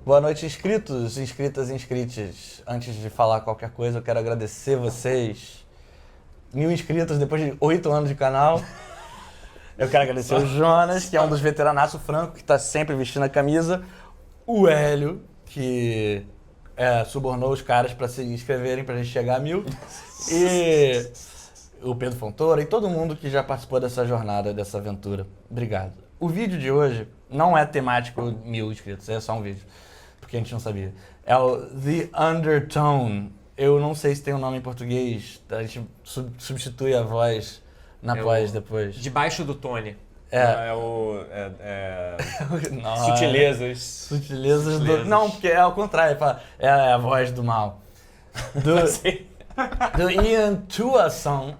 Boa noite, inscritos, inscritas e inscrites. Antes de falar qualquer coisa, eu quero agradecer vocês. 1000 inscritos depois de 8 anos de canal. Eu quero agradecer o Jonas, que é um dos veteranaços, o Franco, que está sempre vestindo a camisa. O Hélio, que subornou os caras para se inscreverem para a gente chegar a 1000. E o Pedro Fontoura e todo mundo que já participou dessa jornada, dessa aventura. Obrigado. O vídeo de hoje não é temático 1000 inscritos, é só um vídeo, porque a gente não sabia. É o The Undertone. Eu não sei se tem um nome em português, a gente substitui a voz na pós depois. Debaixo do Tony. Não, Sutilezas. Sutilezas do... Não, porque é ao contrário, é a voz do mal. Do Ian Tuason,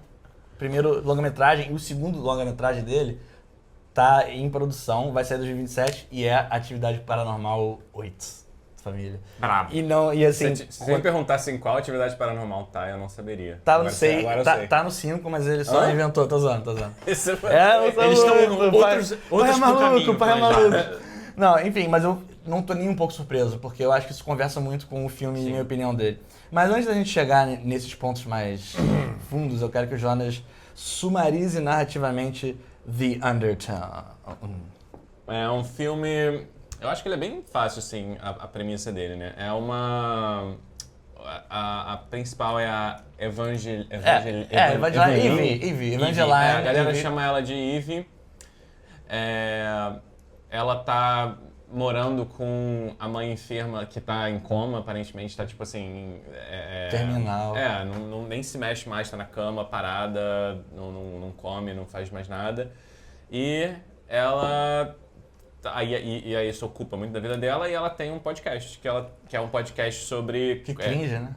primeiro longa-metragem, e o segundo longa-metragem dele tá em produção, vai sair em 2027 e é Atividade Paranormal 8. Família. Brabo. E assim... Se você me perguntasse em qual atividade paranormal tá, eu não saberia. Tá, Agora não sei, agora eu sei. tá no 5, mas ele só inventou, tô zoando. Isso Eles estão outros pai é maluco, caminho, pai é planejados. maluco. Não, enfim, mas eu não tô nem um pouco surpreso, porque eu acho que isso conversa muito com o filme e a minha opinião dele. Mas antes da gente chegar nesses pontos mais fundos, eu quero que o Jonas sumarize narrativamente The Undertone. É um filme... Eu acho que ele é bem fácil, assim, a premissa dele, né? É uma... A principal é a Evangeline. Evangeline. A galera chama ela de Eve. Ela tá morando com a mãe enferma que tá em coma, aparentemente tá tipo assim... Terminal. Nem se mexe mais, tá na cama, parada, não come, não faz mais nada. E ela... E aí isso ocupa muito da vida dela e ela tem um podcast, que é um podcast sobre... Que cringe, né?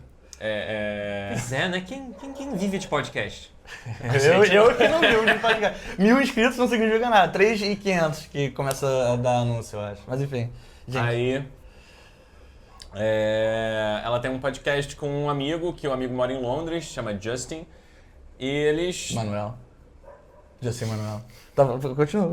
Pois é, né? Quem vive de podcast? Eu que não vivo de podcast. 1000 inscritos não significa nada. 3.500 que começa a dar anúncio, eu acho. Mas enfim, gente. Aí... ela tem um podcast com um amigo, que o amigo mora em Londres, chama Justin. E eles... Manuel. Justin Manuel. Tá, continua.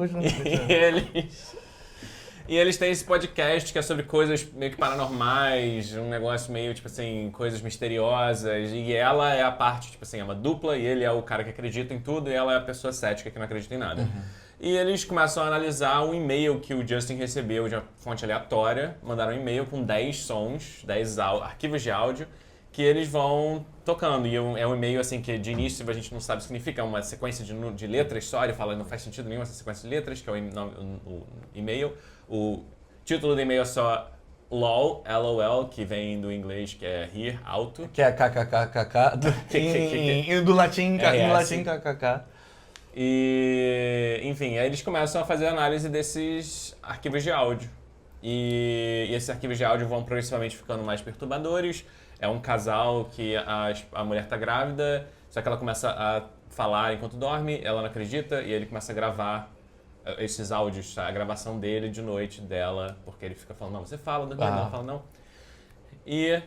E eles têm esse podcast que é sobre coisas meio que paranormais, um negócio meio, tipo assim, coisas misteriosas. E ela é a parte, tipo assim, é uma dupla e ele é o cara que acredita em tudo e ela é a pessoa cética que não acredita em nada. Uhum. E eles começam a analisar um e-mail que o Justin recebeu de uma fonte aleatória. Mandaram um e-mail com 10 sons, 10 arquivos de áudio, que eles vão tocando. E é um e-mail, assim, que de início a gente não sabe o que significa, é uma sequência de letras só. Ele fala, não faz sentido nenhum essa sequência de letras, que é o e-mail. O título do e-mail é só LOL, LOL, que vem do inglês, que é rir, alto. Que é KKKKK, do latim, KKK. E, enfim, aí eles começam a fazer análise desses arquivos de áudio. E esses arquivos de áudio vão progressivamente ficando mais perturbadores. É um casal que a mulher tá grávida, só que ela começa a falar enquanto dorme, ela não acredita, e ele começa a gravar esses áudios, a gravação dele de noite, dela, porque ele fica falando, não, você fala, dormindo, ela fala, não. E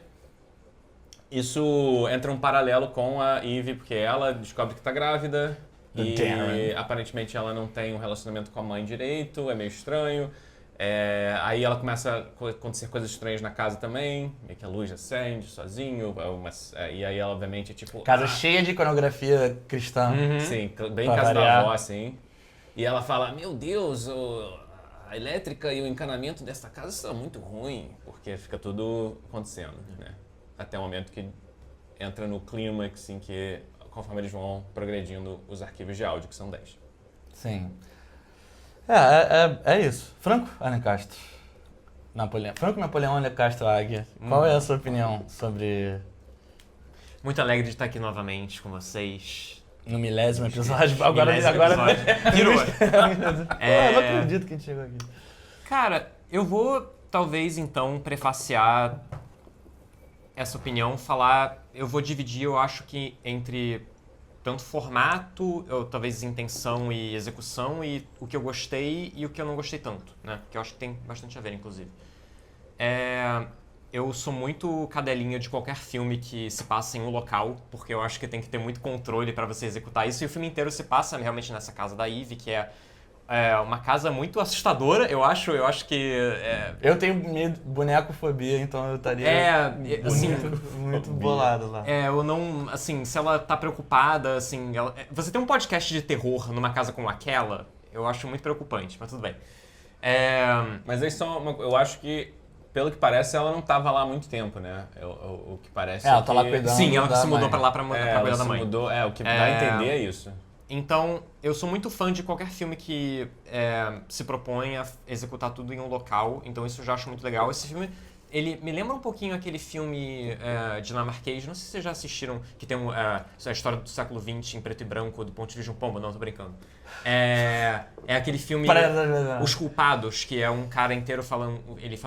isso entra um paralelo com a Eve, porque ela descobre que tá grávida, e aparentemente ela não tem um relacionamento com a mãe direito, é meio estranho. Aí ela começa a acontecer coisas estranhas na casa também, meio que a luz acende sozinho, e aí ela obviamente é tipo... Casa cheia de iconografia cristã. Sim, bem casa da avó, assim. E ela fala, meu Deus, a elétrica e o encanamento dessa casa são muito ruim, porque fica tudo acontecendo, né? Até o momento que entra no clímax, em que, conforme eles vão progredindo os arquivos de áudio, que são 10. Sim. É isso. Franco Alencastro. Franco Napoleão Alencastro Águia. Qual é a sua opinião sobre... Muito alegre de estar aqui novamente com vocês. No 1000º episódio. Agora virou. Eu não acredito que a gente chegou aqui. Cara, eu vou talvez então prefaciar essa opinião, eu vou dividir, eu acho que entre tanto formato, talvez intenção e execução, e o que eu gostei e o que eu não gostei tanto, né? Que eu acho que tem bastante a ver, inclusive. Eu sou muito cadelinha de qualquer filme que se passa em um local, porque eu acho que tem que ter muito controle para você executar isso, e o filme inteiro se passa realmente nessa casa da Eve, que é uma casa muito assustadora, eu acho que... Eu tenho medo, bonecofobia, então eu estaria assim, muito bolado lá. Eu não, assim, se ela tá preocupada, assim, você tem um podcast de terror numa casa como aquela, eu acho muito preocupante, mas tudo bem. Mas aí eu acho que, pelo que parece, ela não tava lá há muito tempo, né? O que parece ela tá lá cuidando. Sim, ela se mudou mãe. pra lá pra cuidar da mãe. Mudou, o que dá a entender é isso. Então, eu sou muito fã de qualquer filme que se propõe a executar tudo em um local, então isso eu já acho muito legal. Esse filme, ele me lembra um pouquinho aquele filme dinamarquês, não sei se vocês já assistiram, que tem a história do século XX em preto e branco, do ponto de vista de um pombo, não, tô brincando. É aquele filme Os Culpados, que é um cara inteiro falando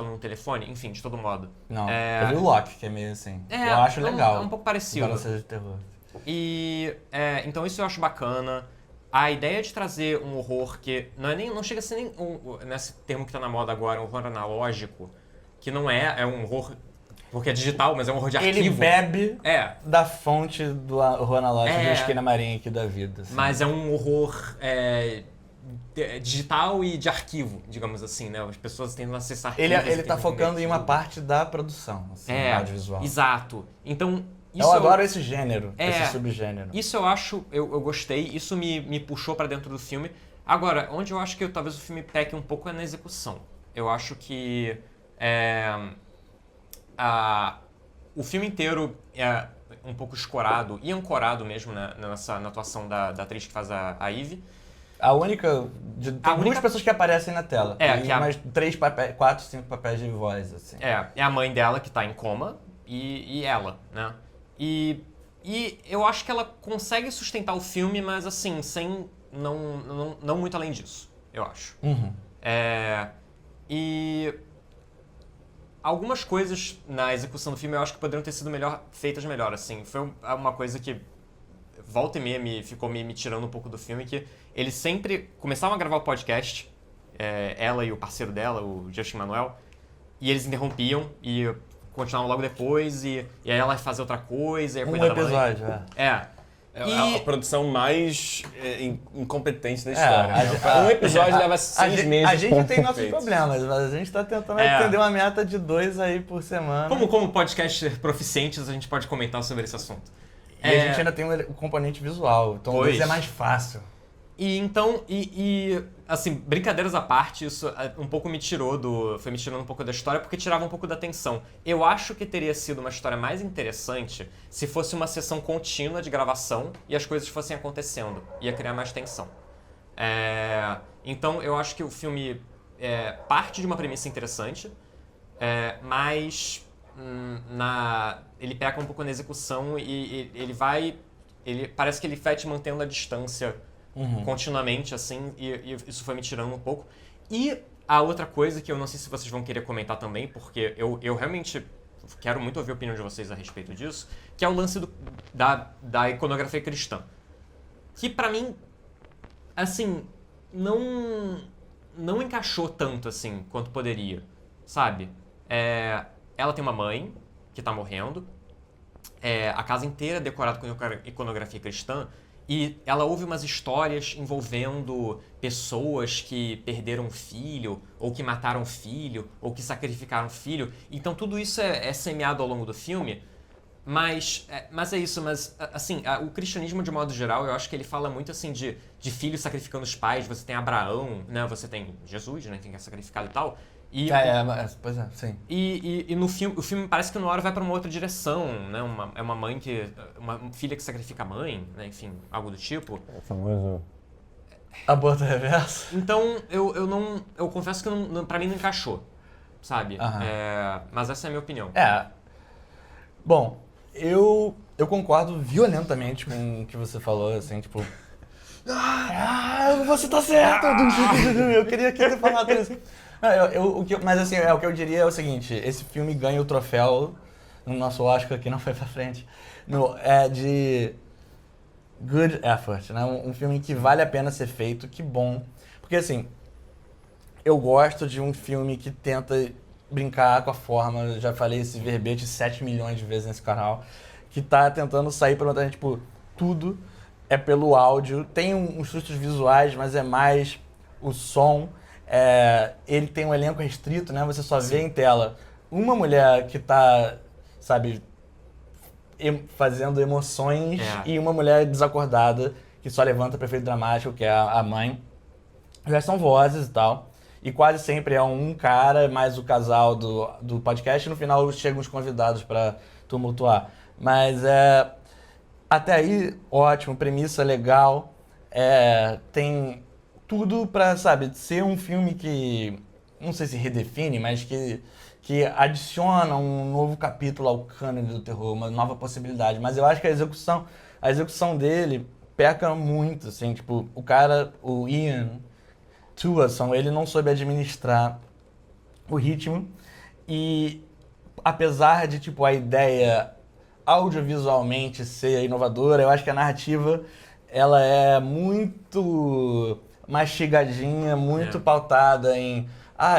no telefone, enfim, de todo modo. Não, eu vi o Loki, que é meio assim. Eu acho legal. É um pouco parecido. Embora seja de terror. E então isso eu acho bacana. A ideia de trazer um horror que não chega a ser nem nesse termo que tá na moda agora, um horror analógico, que não é um horror porque é digital, mas é um horror de arquivo. Ele bebe da fonte do horror analógico de Esquina Marinha aqui da vida. Assim. Mas é um horror digital e de arquivo, digamos assim, né? As pessoas tendem a acessar arquivos. Ele tá focando em uma parte da produção, assim, audiovisual. Exato. Então, eu adoro esse gênero, esse subgênero. Isso eu acho, eu gostei, isso me puxou pra dentro do filme. Agora, onde eu acho que talvez o filme peque um pouco é na execução. Eu acho que o filme inteiro é um pouco escorado e ancorado mesmo na atuação da atriz que faz a Eve. Tem duas pessoas que aparecem na tela. Tem umas 4, 5 papéis de voz, assim. É a mãe dela que tá em coma e ela, né? E eu acho que ela consegue sustentar o filme, mas assim, sem não muito além disso, eu acho. Uhum. E algumas coisas na execução do filme eu acho que poderiam ter sido feitas melhor, assim. Foi uma coisa que volta e meia ficou me tirando um pouco do filme, que eles sempre começavam a gravar o podcast, ela e o parceiro dela, o Justin Manuel, e eles interrompiam e continuavam logo depois, e aí ela fazia outra coisa, e a coisa episódio, a produção mais incompetente da história. Um episódio leva 6 meses. A gente tem nossos problemas, mas a gente tá tentando atender uma meta de 2 aí por semana. Como podcast proficientes, a gente pode comentar sobre esse assunto. E a gente ainda tem o componente visual, então 2 é mais fácil. E então, assim, brincadeiras à parte, isso um pouco foi me tirando um pouco da história, porque tirava um pouco da tensão. Eu acho que teria sido uma história mais interessante se fosse uma sessão contínua de gravação e as coisas fossem acontecendo. Ia criar mais tensão. Então, eu acho que o filme parte de uma premissa interessante, mas ele peca um pouco na execução e ele parece que ele vai te mantendo a distância continuamente, assim, e isso foi me tirando um pouco. E a outra coisa que eu não sei se vocês vão querer comentar também, porque eu realmente quero muito ouvir a opinião de vocês a respeito disso, que é o lance da iconografia cristã. Que pra mim, assim, não encaixou tanto, assim, quanto poderia, sabe? Ela tem uma mãe que tá morrendo, a casa inteira é decorada com iconografia cristã, e ela ouve umas histórias envolvendo pessoas que perderam filho, ou que mataram filho, ou que sacrificaram filho. Então tudo isso é semeado ao longo do filme, mas é isso. Mas, assim, o cristianismo de modo geral, eu acho que ele fala muito, assim, de filhos sacrificando os pais. Você tem Abraão, né? Você tem Jesus, né? Que é sacrificado e tal. Pois é, sim. E no filme, o filme parece que na hora vai pra uma outra direção, né? Uma mãe uma filha que sacrifica a mãe, né? Enfim, algo do tipo. É o famoso aborto reverso. Então, eu confesso que pra mim não encaixou, sabe? Mas essa é a minha opinião. Bom, eu concordo violentamente com o que você falou, assim, tipo... você tá certo! Eu queria ter falado isso. Mas assim, o que eu diria é o seguinte, esse filme ganha o troféu, no nosso Oscar que não foi pra frente, de good effort, né? Um filme que vale a pena ser feito, que bom. Porque assim, eu gosto de um filme que tenta brincar com a forma, já falei esse verbete 7 milhões de vezes nesse canal, que tá tentando sair pela outra, tipo, tudo é pelo áudio, tem uns sustos visuais, mas é mais o som, ele tem um elenco restrito, né? Você só vê em tela uma mulher que tá, sabe, fazendo emoções e uma mulher desacordada que só levanta para efeito dramático, que é a mãe. Já são vozes e tal. E quase sempre é um cara mais o casal do podcast, e no final chegam os convidados para tumultuar. Mas até aí, ótimo, premissa legal. Tem tudo pra, sabe, ser um filme que, não sei se redefine, mas que adiciona um novo capítulo ao cânone do terror, uma nova possibilidade. Mas eu acho que a execução dele peca muito, assim, tipo, o Ian Tuason, ele não soube administrar o ritmo e apesar de, tipo, a ideia audiovisualmente ser inovadora, eu acho que a narrativa, ela é muito mastigadinha, muito pautada em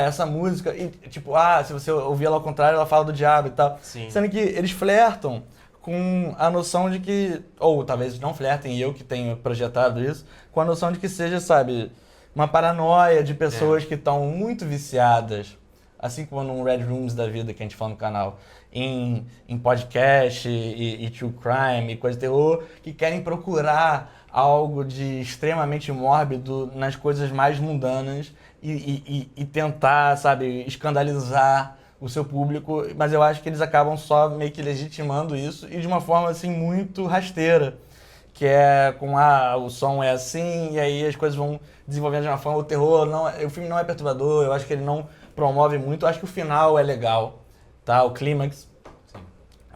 essa música, e tipo, se você ouvir ela ao contrário, ela fala do diabo e tal. Sim. Sendo que eles flertam com a noção de que, ou talvez não flertem, e eu que tenho projetado isso, com a noção de que seja, sabe, uma paranoia de pessoas que estão muito viciadas, assim como num Red Rooms da vida que a gente fala no canal, em podcast e true crime e coisa de terror, que querem procurar algo de extremamente mórbido nas coisas mais mundanas e tentar, sabe, escandalizar o seu público, mas eu acho que eles acabam só meio que legitimando isso e de uma forma, assim, muito rasteira, que é com, o som é assim, e aí as coisas vão desenvolvendo de uma forma, o terror, o filme não é perturbador, eu acho que ele não promove muito, eu acho que o final é legal, tá? O clímax,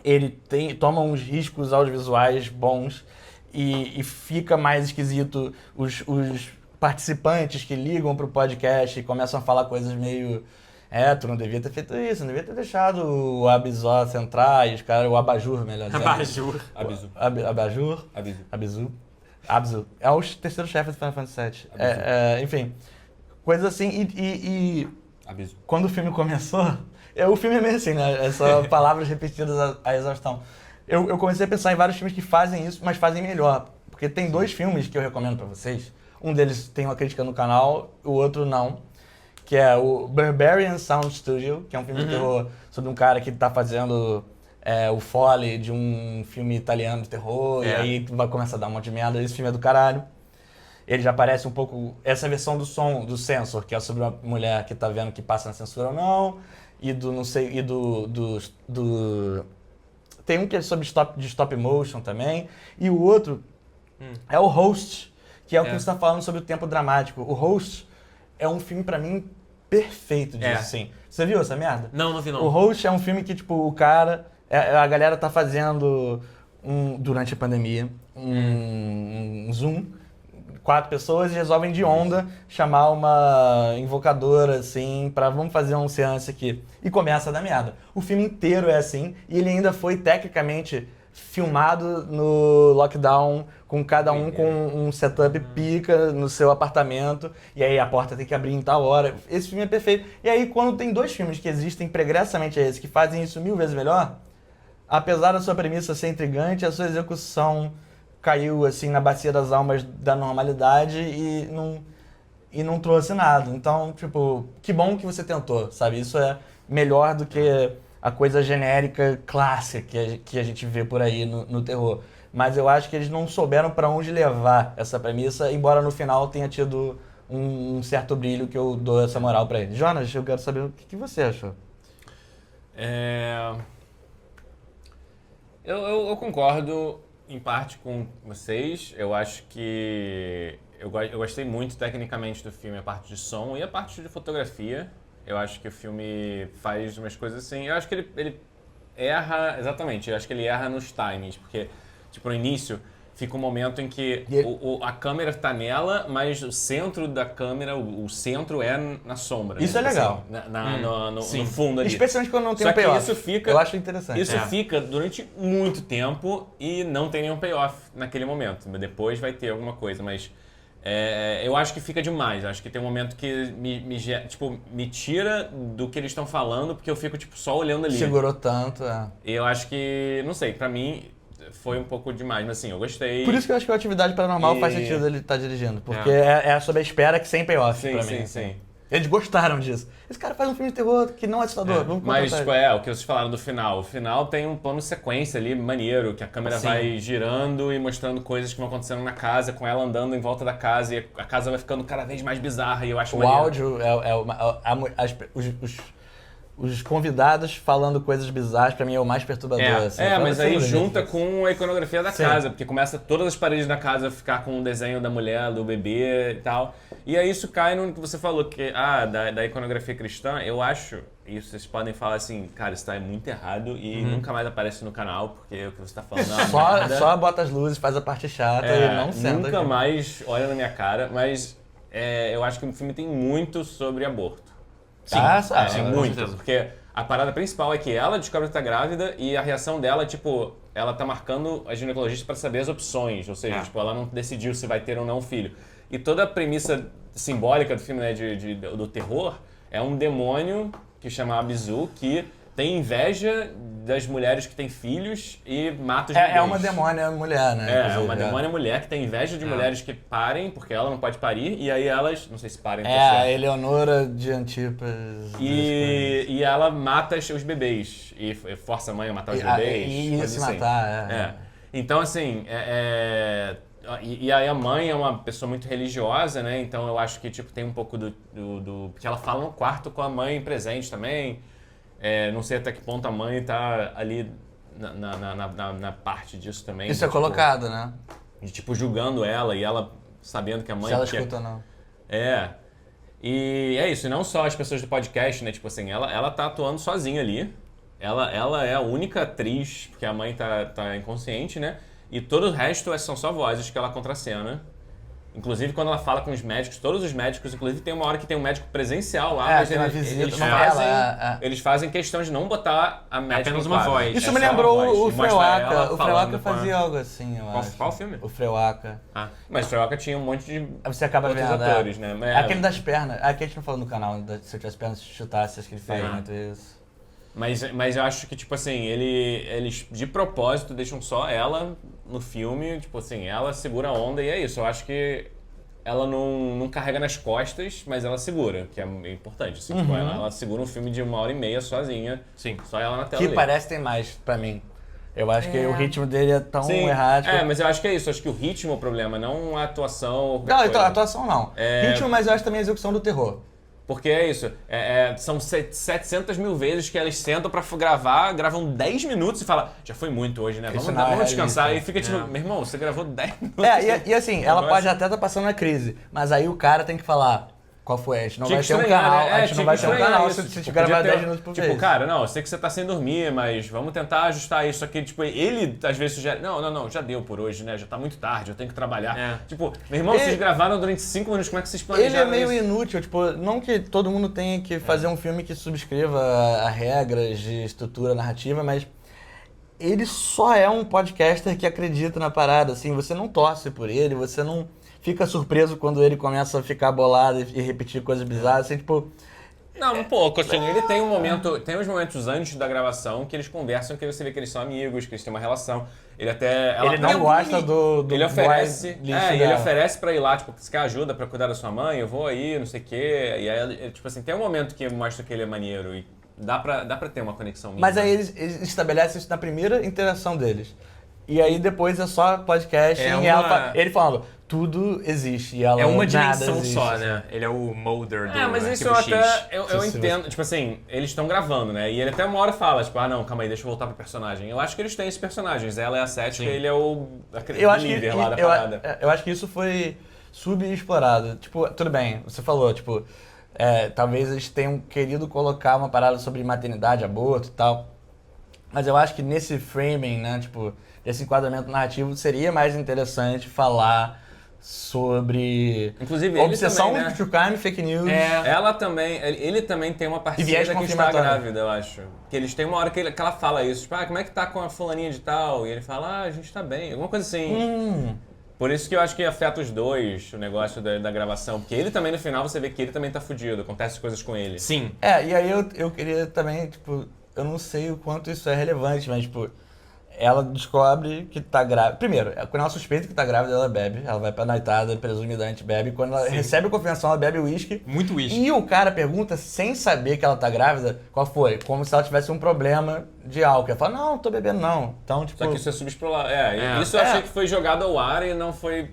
ele toma uns riscos audiovisuais bons e fica mais esquisito os participantes que ligam pro podcast e começam a falar coisas meio... tu não devia ter feito isso, não devia ter deixado o Abizó entrar e os caras, o Abajur, melhor dizendo. Abajur. Abizu. Abajur? Abizu. Abzu. É o terceiro chefe do Final Fantasy VII. Enfim, coisa assim. E Abizu. quando o filme começou, o filme é meio assim, né? É só palavras repetidas à exaustão. Eu comecei a pensar em vários filmes que fazem isso, mas fazem melhor. Porque tem dois filmes que eu recomendo pra vocês. Um deles tem uma crítica no canal, o outro não. Que é o Barbarian Sound Studio, que é um filme de terror sobre um cara que tá fazendo o Foley de um filme italiano de terror, e aí vai começar a dar um monte de merda. Esse filme é do caralho. Ele já parece um pouco... Essa versão do som, do Censor, que é sobre uma mulher que tá vendo que passa na censura ou não, e do, não sei, e do tem um que é sobre stop motion também, e o outro é o Host, que é o que você está falando sobre o tempo dramático. O Host é um filme, pra mim, perfeito disso, assim. Você viu essa merda? Não vi não. O Host é um filme que, tipo, o cara... a galera tá fazendo, durante a pandemia, um Zoom, 4 pessoas, e resolvem de onda chamar uma invocadora, assim, vamos fazer um seance aqui. E começa a dar merda. O filme inteiro é assim, e ele ainda foi, tecnicamente, filmado no lockdown, com cada um com um setup pica no seu apartamento, e aí a porta tem que abrir em tal hora. Esse filme é perfeito. E aí, quando tem dois filmes que existem pregressamente a esse, que fazem isso 1000 vezes melhor, apesar da sua premissa ser intrigante, a sua execução caiu, assim, na bacia das almas da normalidade e não trouxe nada. Então, tipo, que bom que você tentou, sabe? Isso é melhor do que a coisa genérica clássica que a gente vê por aí no terror. Mas eu acho que eles não souberam para onde levar essa premissa, embora no final tenha tido um certo brilho que eu dou essa moral para eles. Jonas, eu quero saber o que você achou. Eu concordo em parte com vocês. Eu acho que eu gostei muito tecnicamente do filme, a parte de som e a parte de fotografia. Eu acho que o filme faz umas coisas assim... Eu acho que ele erra... Exatamente, eu acho que ele erra nos timings, porque, tipo, no início fica um momento em que a câmera tá nela, mas o centro da câmera, o centro é na sombra. Isso, né? É legal. Assim, no fundo ali. Especialmente quando não tem Só um payoff. Isso fica, eu acho interessante. Isso fica durante muito tempo e não tem nenhum payoff naquele momento. Depois vai ter alguma coisa, mas... eu acho que fica demais. Acho que tem um momento que me tira do que eles estão falando, porque eu fico só olhando ali. Segurou tanto, E eu acho que, não sei, pra mim, foi um pouco demais. Mas assim, eu gostei. Por isso que eu acho que o Atividade Paranormal E- faz sentido ele estar dirigindo. Porque é sobre a espera que sem payoff Sim, pra sim, mim. sim. Eles gostaram disso. Esse cara faz um filme de terror que não é assustador. Vamos Mas, contratar tipo, ele. o que vocês falaram do final. O final tem um plano sequência ali, maneiro, que a câmera Sim. vai girando e mostrando coisas que vão acontecendo na casa, com ela andando em volta da casa, e a casa vai ficando cada vez mais bizarra, e eu acho O maneiro. áudio os convidados falando coisas bizarras, pra mim é o mais perturbador. assim. Mas Eu aí lembro junta disso. com a iconografia da Sim. casa, porque começa todas as paredes da casa a ficar com o desenho da mulher, do bebê e tal. E aí isso cai no que você falou, que da iconografia cristã, eu acho, e vocês podem falar assim, cara, isso tá muito errado e nunca mais aparece no canal, porque o que você tá falando é uma merda. Só bota as luzes, faz a parte chata e não senta. Nunca aqui. mais olha na minha cara, mas eu acho que o filme tem muito sobre aborto. Sim, Sim, com muito. certeza. Porque a parada principal é que ela descobre que tá grávida e a reação dela, tipo, ela tá marcando a ginecologista pra saber as opções. Ou seja, tipo, ela não decidiu se vai ter ou não um filho. E toda a premissa simbólica do filme, né, do terror, é um demônio que chama Abzu, que tem inveja das mulheres que têm filhos e mata os bebês. É uma demônia mulher, né? É inclusive, uma demônia mulher que tem inveja de mulheres que parem, porque ela não pode parir, e aí elas, não sei se parem. É a Eleonora de Antipas. E ela mata os bebês, e força a mãe a matar os bebês. E ia coisa se assim. matar, Então, assim, e aí a mãe é uma pessoa muito religiosa, né? Então eu acho que tipo, tem um pouco porque ela fala no quarto com a mãe presente também. Não sei até que ponto a mãe tá ali na parte disso também. Isso é colocado, né? De, tipo, julgando ela e ela sabendo que a mãe... Se ela escuta ou não. E é isso, e não só as pessoas do podcast, né? Tipo assim, ela tá atuando sozinha ali. Ela é a única atriz, porque a mãe tá inconsciente, né? E todo o resto são só vozes que ela contracena. Inclusive, quando ela fala com os médicos, todos os médicos, inclusive tem uma hora que tem um médico presencial lá, mas tem uma visita, eles fazem questão de não botar a médica apenas no uma quadro. voz. Isso É me só uma lembrou voz. o E mostra Freuaca. ela O falando Freuaca com a- fazia algo assim, eu acho. Qual filme? O Freuaca. Mas o Freuaca tinha um monte de Aí você acaba outros vendo. atores, né? É aquele das pernas. Aquele que a gente não falou no canal, se eu tivesse pernas chutasse, acho que ele faz Sim. muito isso. Mas eu acho que, tipo assim, eles de propósito deixam só ela no filme, tipo assim, ela segura a onda e é isso. Eu acho que ela não carrega nas costas, mas ela segura, que é importante. Assim, tipo, ela segura um filme de 1h30 sozinha, Sim. só ela na tela. Que ali. parece ter mais pra mim. Eu acho que o ritmo dele é tão Sim, errático. mas eu acho que é isso. Acho que o ritmo é o problema, não a atuação. ou qualquer Não, então, coisa. a atuação não. Ritmo, mas eu acho também a execução do terror. Porque é isso. São 700 mil vezes que elas sentam pra gravar, gravam 10 minutos e falam, já foi muito hoje, né? Isso não é Vamos descansar. realista. E fica tipo, meu irmão, você gravou 10 minutos. E assim, ela Negócio. pode até estar passando uma crise, mas aí o cara tem que falar qual foi. A gente não Tinha vai que ter um estranhar, canal. né? A gente não Tinha vai que ter um estranhar canal isso. se Tipo, gravar podia 10 minutos por vez. Tipo, cara, não, eu sei que você tá sem dormir, mas vamos tentar ajustar isso aqui. Tipo, ele às vezes sugere, não, já deu por hoje, né? Já tá muito tarde, eu tenho que trabalhar. Tipo, meu irmão, vocês gravaram durante 5 minutos, como é que vocês Ele planejaram é meio isso? inútil, tipo, não que todo mundo tenha que fazer um filme que subscreva a regras de estrutura narrativa, mas ele só é um podcaster que acredita na parada, assim, você não torce por ele, você não fica surpreso quando ele começa a ficar bolado e repetir coisas bizarras, assim, tipo... Não, um pouco, assim, ele tem uns momentos antes da gravação que eles conversam, que você vê que eles são amigos, que eles têm uma relação. Ele até... Ele não gosta do Ele oferece, boy lixo ele dela. oferece pra ir lá, tipo, você quer ajuda pra cuidar da sua mãe? Eu vou aí, não sei o quê. E aí, tipo assim, tem um momento que mostra que ele é maneiro e dá pra ter uma conexão mínima. Mas aí eles estabelecem isso na primeira interação deles. E aí depois é só podcast É e uma- ele falando, tudo existe e ela É uma nada dimensão existe. só, né? Ele é o Mulder do mas isso Arquivo eu X. até... Eu entendo, tipo assim, eles estão gravando, né? E ele até uma hora fala, tipo, não, calma aí, deixa eu voltar pro personagem. Eu acho que eles têm esses personagens. Ela é a cética e ele é o Eu acho que líder lá da parada. eu acho que isso foi subexplorado. Tipo, tudo bem, você falou, tipo, talvez eles tenham querido colocar uma parada sobre maternidade, aborto e tal. Mas eu acho que nesse framing, né, tipo, esse enquadramento narrativo seria mais interessante falar sobre Inclusive, ele obsessão também, né? de true crime, fake news. Ela também, ele também tem uma E parceira viés que está confirmatório. grávida, eu acho. Que eles têm uma hora que ela fala isso, tipo, como é que tá com a fulaninha de tal? E ele fala, a gente tá bem, alguma coisa assim. Por isso que eu acho que afeta os dois, o negócio da gravação. Porque ele também, no final, você vê que ele também tá fudido, acontece coisas com ele. Sim. E aí eu queria também, tipo, eu não sei o quanto isso é relevante, mas, tipo, ela descobre que tá grávida. Primeiro, quando ela suspeita que tá grávida, ela bebe. Ela vai pra noitada, presumidamente bebe. Quando ela recebe a confirmação, ela bebe uísque. Muito uísque. E o cara pergunta, sem saber que ela tá grávida, qual foi? Como se ela tivesse um problema de álcool. Ela fala, não tô bebendo não. Então, tipo... Só que isso é subexplorado. Isso eu achei que foi jogado ao ar e não foi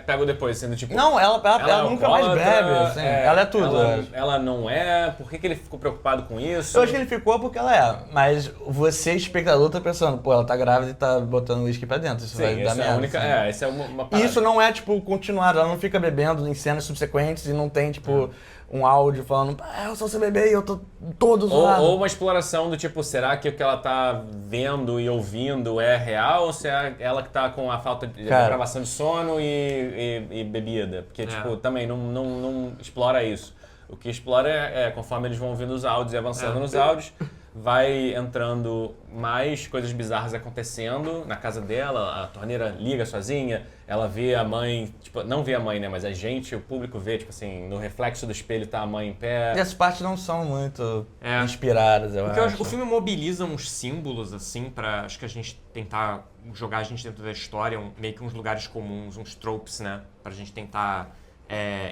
pego depois, sendo tipo... Não, ela nunca mais alcoólatra, bebe, assim. Ela é tudo. Ela não é? Por que ele ficou preocupado com isso? Eu acho que ele ficou porque ela é. Mas você, espectador, tá pensando, pô, ela tá grávida e tá botando uísque pra dentro. Isso vai dar essa merda. é a única... assim. Essa é uma E parada. isso não é, tipo, continuado. Ela não fica bebendo em cenas subsequentes e não tem, tipo, um áudio falando, eu sou seu bebê e eu tô todo zoado. Ou uma exploração do tipo, será que o que ela tá vendo e ouvindo é real ou se é ela que tá com a falta de depravação de sono e bebida? Porque, tipo, também não explora isso. O que explora conforme eles vão ouvindo os áudios e avançando nos áudios, vai entrando mais coisas bizarras acontecendo na casa dela, a torneira liga sozinha, ela vê a mãe, tipo, não vê a mãe, né, mas a gente, o público vê, tipo assim, no reflexo do espelho tá a mãe em pé. E essas partes não são muito inspiradas, eu Porque acho. o filme mobiliza uns símbolos, assim, pra acho que a gente tentar jogar a gente dentro da história, meio que uns lugares comuns, uns tropes, né, pra gente tentar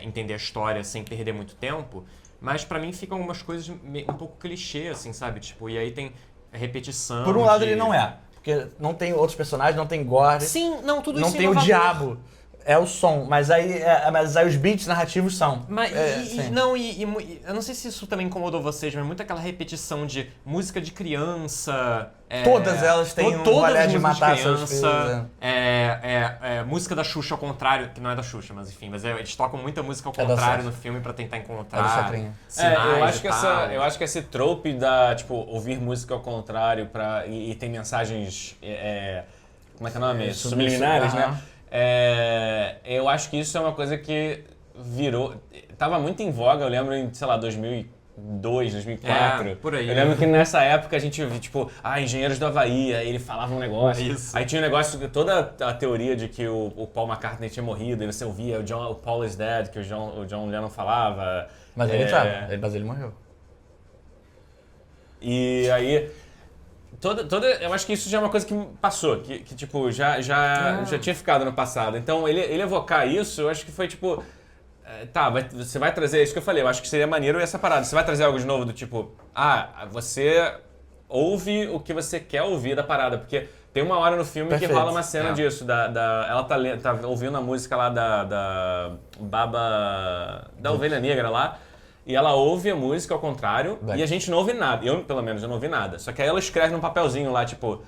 entender a história sem perder muito tempo. Mas pra mim ficam algumas coisas um pouco clichê, assim, sabe? Tipo, e aí tem repetição. Por um lado ele não é, porque não tem outros personagens, não tem gore. Sim, não, tudo não isso tem o inovador. diabo. É o som, mas aí os beats narrativos são. Mas, sim. eu não sei se isso também incomodou vocês, mas muito aquela repetição de música de criança. Todas elas têm um rolê de matar seus filhos. Música da Xuxa ao contrário, que não é da Xuxa, mas enfim, mas eles tocam muita música ao da contrário Xuxa. no filme pra tentar É do encontrar Chacrinha. sinais eu acho que esse trope da, tipo, ouvir música ao contrário e tem mensagens, como é que é o nome? Subliminares, né? Eu acho que isso é uma coisa que tava muito em voga, eu lembro em, sei lá, 2002, 2004. Por aí. Eu lembro que nessa época a gente ouvia, tipo, Engenheiros do Havaí, aí ele falava um negócio. Isso. Aí tinha um negócio, toda a teoria de que o Paul McCartney tinha morrido, e você ouvia o Paul is dead, que o John Lennon falava. Mas ele tava, mas ele morreu. E aí... eu acho que isso já é uma coisa que passou, que tipo, já tinha ficado no passado. Então, ele evocar isso, eu acho que foi tipo... você vai trazer, isso que eu falei, eu acho que seria maneiro essa parada. Você vai trazer algo de novo do tipo... você ouve o que você quer ouvir da parada. Porque tem uma hora no filme Perfeito. que rola uma cena disso. Ela tá ouvindo a música lá da Baba... Da Ovelha Negra lá. E ela ouve a música ao contrário e a gente não ouve nada. Eu, pelo menos, eu não ouvi nada. Só que aí ela escreve num papelzinho lá, tipo...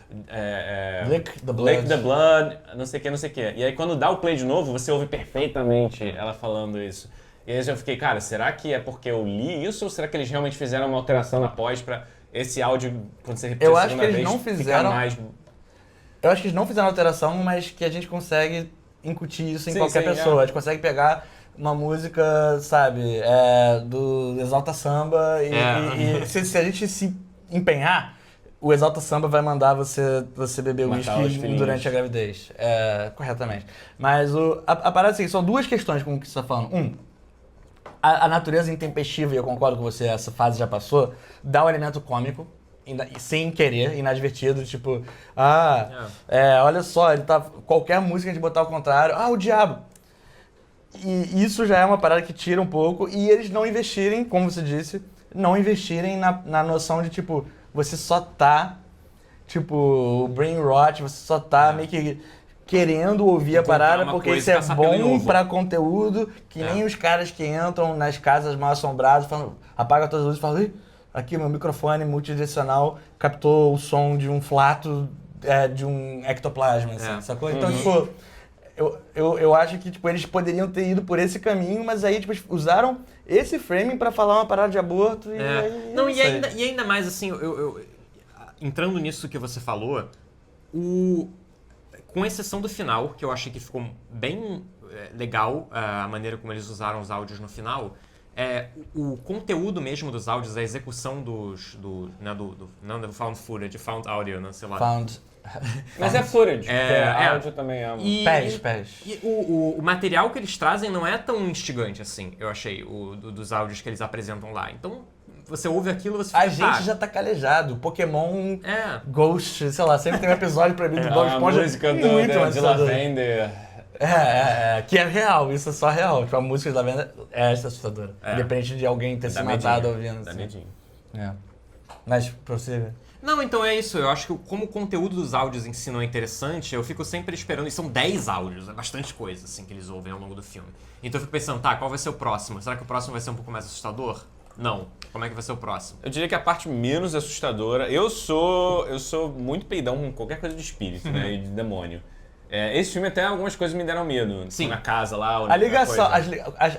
Lick the blood, não sei o que. E aí quando dá o play de novo, você ouve perfeitamente ela falando isso. E aí eu fiquei, cara, será que é porque eu li isso ou será que eles realmente fizeram uma alteração na pós pra esse áudio, quando você repetir a segunda vez, ficar mais... Eu acho que eles não fizeram alteração, mas que a gente consegue incutir isso em qualquer pessoa. A gente consegue pegar... uma música, sabe, do Exalta Samba e se a gente se empenhar, o Exalta Samba vai mandar você beber uísque durante a gravidez, corretamente. Mas a parada é assim, são duas questões com o que você está falando. A natureza intempestiva, e eu concordo com você, essa fase já passou, dá um elemento cômico, sem querer, inadvertido, tipo, olha só, ele tá, qualquer música a gente botar ao contrário, o diabo. E isso já é uma parada que tira um pouco, e eles não investirem, como você disse, não investirem na noção de, tipo, você só tá, tipo, o brain rot, você só tá meio que querendo ouvir a parada porque isso é bom pra conteúdo, que nem os caras que entram nas casas mal assombradas, falam, apaga todas as luzes e falam, aqui meu microfone multidirecional captou o som de um flato de um ectoplasma, assim, sacou? Então, tipo... Eu acho que tipo, eles poderiam ter ido por esse caminho, mas aí tipo, usaram esse framing pra falar uma parada de aborto e aí, não, e ainda mais assim, entrando nisso que você falou, com exceção do final, que eu achei que ficou bem legal a maneira como eles usaram os áudios no final, o conteúdo mesmo dos áudios, a execução do não vou falar footage, found audio, né, sei lá. Mas é footage, porque áudio também é... Pés. E o material que eles trazem não é tão instigante assim, eu achei, dos áudios que eles apresentam lá. Então, você ouve aquilo, você A fica, gente já tá calejado. Pokémon, É. Ghost, sei lá, sempre tem um episódio pra mim do Bob A Esponja. música muito de assustador. Lavender. Que é real, isso é só real. Tipo, a música de Lavender é assustadora. Independente de alguém ter se matado ouvindo. Dá assim. medinho. Mas, prossiga. Não, então é isso. Eu acho que como o conteúdo dos áudios em si não é interessante, eu fico sempre esperando. E são 10 áudios, é bastante coisa assim que eles ouvem ao longo do filme. Então eu fico pensando, tá, qual vai ser o próximo? Será que o próximo vai ser um pouco mais assustador? Não. Como é que vai ser o próximo? Eu diria que a parte menos assustadora... Eu sou muito peidão com qualquer coisa de espírito, né? E de demônio. Esse filme até algumas coisas me deram medo. Sim. Na casa lá... A ligação,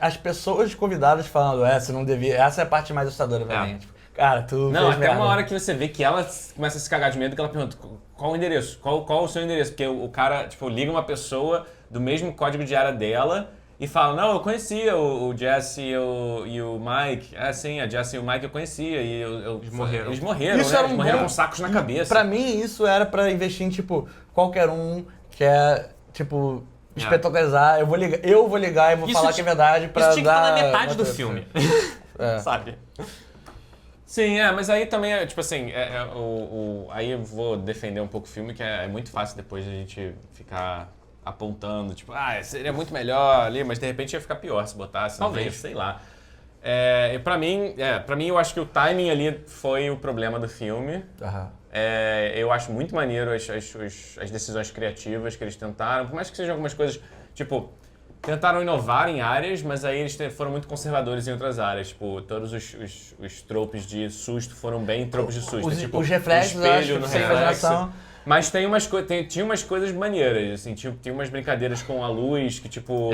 as pessoas convidadas falando, você não devia... Essa é a parte mais assustadora pra mim. Tipo, cara, tu Não, fez até merda. uma hora que você vê que ela começa a se cagar de medo, que ela pergunta qual o endereço, qual o seu endereço, porque o cara, tipo, liga uma pessoa do mesmo código de área dela e fala, não, eu conhecia o Jesse e o Mike, sim, a Jesse e o Mike eu conhecia e Eles morreram. Eles morreram, Isso né? era Eles um morreram bom- com sacos na cabeça. Pra mim, isso era pra investir em, tipo, qualquer um quer, tipo, espetacularizar. Eu vou ligar e vou Isso falar que é verdade pra Isso tinha que estar dar... na metade do outra- filme. É. Sabe? Sim, mas aí também, tipo assim, aí eu vou defender um pouco o filme, que é muito fácil depois a gente ficar apontando, tipo, seria muito melhor ali, mas de repente ia ficar pior se botasse, Talvez. sei lá. E pra mim eu acho que o timing ali foi o problema do filme. Aham. Eu acho muito maneiro as decisões criativas que eles tentaram, por mais que sejam algumas coisas, tipo, tentaram inovar em áreas, mas aí eles foram muito conservadores em outras áreas. Tipo, todos os tropes de susto foram bem tropes de susto. Tipo, os reflexos, o eu acho espelho que no sem reflexo. exageração. Mas tinha umas coisas maneiras, assim, tinha umas brincadeiras com a luz, que tipo...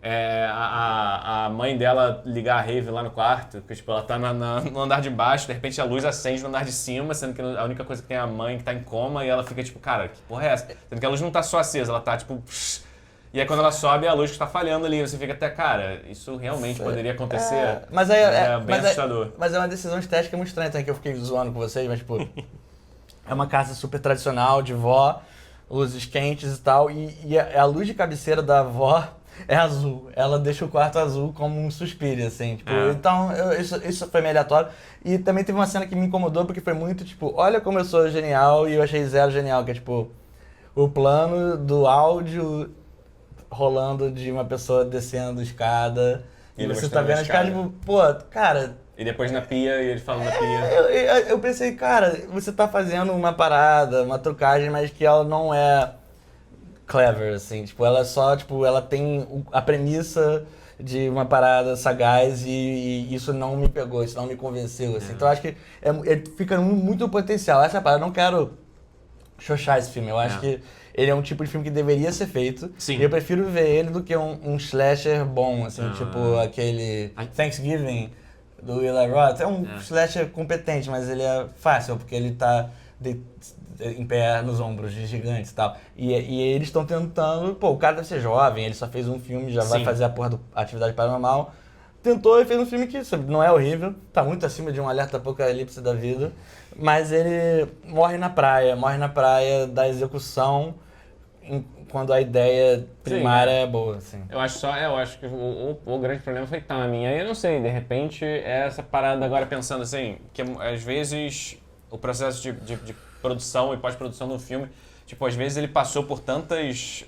a mãe dela ligar a rave lá no quarto, que tipo, ela tá no andar de baixo, de repente a luz acende no andar de cima, sendo que a única coisa que tem é a mãe que tá em coma, e ela fica tipo, cara, que porra é essa? Sendo que a luz não tá só acesa, ela tá tipo... E aí quando ela sobe, a luz que tá falhando ali, você fica até, cara, isso realmente poderia acontecer? Mas aí, bem assustador. Mas é uma decisão estética muito estranha também, que eu fiquei zoando com vocês, mas tipo... é uma casa super tradicional, de vó, luzes quentes e tal, e a luz de cabeceira da avó é azul. Ela deixa o quarto azul como um suspiro, assim, tipo... Então, isso foi meio aleatório. E também teve uma cena que me incomodou, porque foi muito, tipo... Olha como eu sou genial, e eu achei zero genial, que é, tipo... O plano do áudio rolando de uma pessoa descendo escada, e Ele você tá mostrando vendo a a escada, escada. tipo... Pô, cara... E depois na pia, e ele falando na pia. Eu pensei, cara, você tá fazendo uma parada, uma trucagem, mas que ela não é clever, assim. Tipo, ela é só, tipo, ela tem a premissa de uma parada sagaz e isso não me pegou, isso não me convenceu, assim. Então eu acho que fica muito potencial. Essa é a parada, eu não quero xoxar esse filme. Eu acho que ele é um tipo de filme que deveria ser feito. Sim. E eu prefiro ver ele do que um slasher bom, assim, tipo aquele Thanksgiving do Eli Roth. É um slasher competente, mas ele é fácil, porque ele tá em pé nos ombros de gigantes e tal. E eles estão tentando... Pô, o cara deve ser jovem, ele só fez um filme, já vai fazer a porra do Atividade Paranormal. Tentou e fez um filme que sabe, não é horrível, tá muito acima de um Alerta Apocalipse da vida, mas ele morre na praia da execução quando a ideia primária é boa, assim. Eu acho que o grande problema foi timing. Aí eu não sei, de repente, essa parada agora pensando assim, que às vezes o processo de produção e pós-produção do filme, tipo, às vezes ele passou por tantos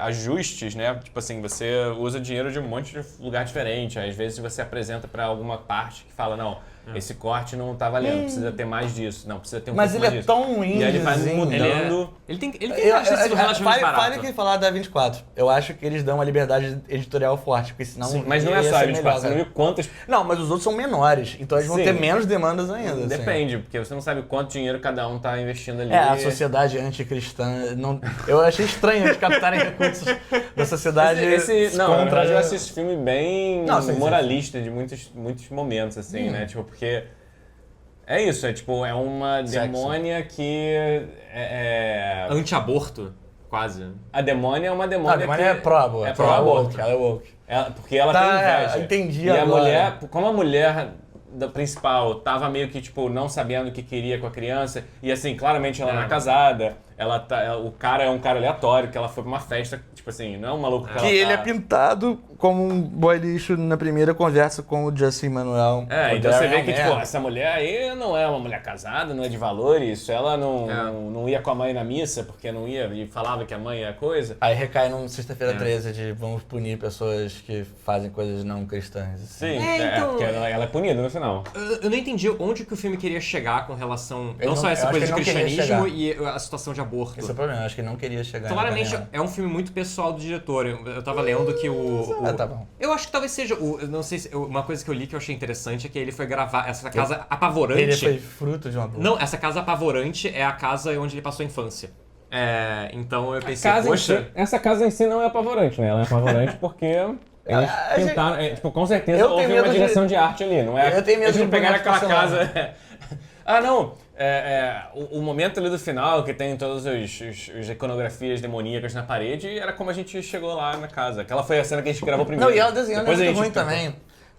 ajustes, né? Tipo assim, você usa dinheiro de um monte de lugar diferente. Às vezes você apresenta pra alguma parte que fala, não, esse corte não tá valendo, precisa ter mais disso. Não, precisa ter um Mas pouco ele mais é disso. tão E aí ele vai indiezinho. mudando. Ele tem que ter sido relativamente barato. Fale que falar da 24. Eu acho que eles dão uma liberdade editorial forte, porque senão... Sim, mas não é ia só ser a 24, melhor, você não cara. viu quantas... Não, mas os outros são menores, então eles vão Sim. ter menos demandas ainda. assim. Depende, porque você não sabe quanto dinheiro cada um tá investindo ali. A sociedade anticristã. Não, eu achei estranho eles captarem recursos da sociedade. Não, na contra... verdade eu acho esse filme bem Não, sim, moralista de muitos momentos, assim, né? Tipo, porque é isso, é uma demônia que Anti-aborto, quase. A demônia é uma Não, demônia a demônia que... é pró-aborto. É pró-aborto. Ela é woke. Porque ela Tá, tem inveja. entendi e a agora. mulher, como a mulher da principal tava meio que, tipo, não sabendo o que queria com a criança, e assim, claramente ela não é casada, o cara é um cara aleatório, que ela foi pra uma festa, tipo assim, não é um maluco que Que ele é pintado como um boy lixo na primeira conversa com o Justin Manuel. Então você vê que, tipo, essa mulher aí não é uma mulher casada, não é de valores, ela não ia com a mãe na missa porque não ia e falava que a mãe é coisa. Aí recai num Sexta-feira 13 de vamos punir pessoas que fazem coisas não cristãs. Assim. Sim, então- porque ela é punida no final. Eu não entendi onde que o filme queria chegar com relação... Eu Não não- só essa eu acho coisa de que ele não queria cristianismo chegar. e a situação de aborto. Esse é o problema, eu acho que ele não queria chegar Claramente em lugar é um filme muito pessoal do diretor. Eu tava lendo que tá bom. Eu acho que talvez seja. Eu não sei se. Uma coisa que eu li que eu achei interessante é que ele foi gravar essa casa apavorante. Ele foi fruto de uma aborto. Não, essa casa apavorante é a casa onde ele passou a infância. Então eu pensei, Essa casa em si não é apavorante, né? Ela é apavorante porque eles pintaram. Tipo, com certeza Eu houve tenho uma medo direção de arte ali, não é? Eu tenho medo eles não de pegaram boneco aquela porcelana. casa. Não. O momento ali do final, que tem todas as iconografias demoníacas na parede, era como a gente chegou lá na casa. Aquela foi a cena que a gente gravou primeiro. Não, e ela desenhando Depois é a muito gente ruim pintou. também.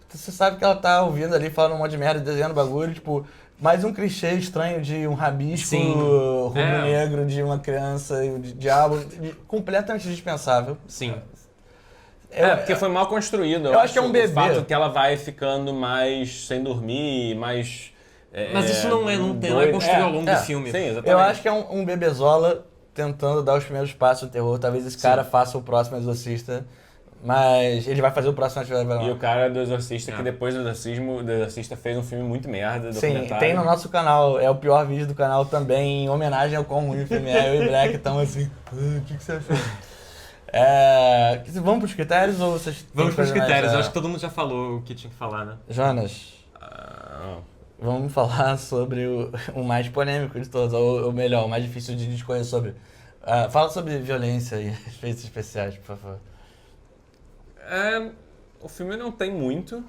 Você sabe que ela tá ouvindo ali, falando um monte de merda, desenhando bagulho, tipo, mais um clichê estranho de um rabisco Sim. rubro-negro de uma criança e de diabo, completamente dispensável. Sim. Porque foi mal construído. Eu acho que é um bebê. O fato que ela vai ficando mais sem dormir, mais... Mas isso não é construído ao longo do filme. Sim, exatamente. Eu acho que é um bebezola tentando dar os primeiros passos do terror. Talvez esse cara faça o próximo Exorcista, mas ele vai fazer o próximo Atividade E o cara do Exorcista, que É. depois do Exorcista fez um filme muito merda, Sim, documentário. tem no nosso canal, é o pior vídeo do canal também, em homenagem ao quão ruim o filme é. Eu e Black estamos assim, o que você achou? Vamos pros critérios ou vocês têm Vamos pros coisa mais, critérios. Eu acho que todo mundo já falou o que tinha que falar, né? Jonas, vamos falar sobre o mais polêmico de todos, ou melhor, o mais difícil de discorrer sobre. Fala sobre violência e efeitos especiais, por favor. O filme não tem muito.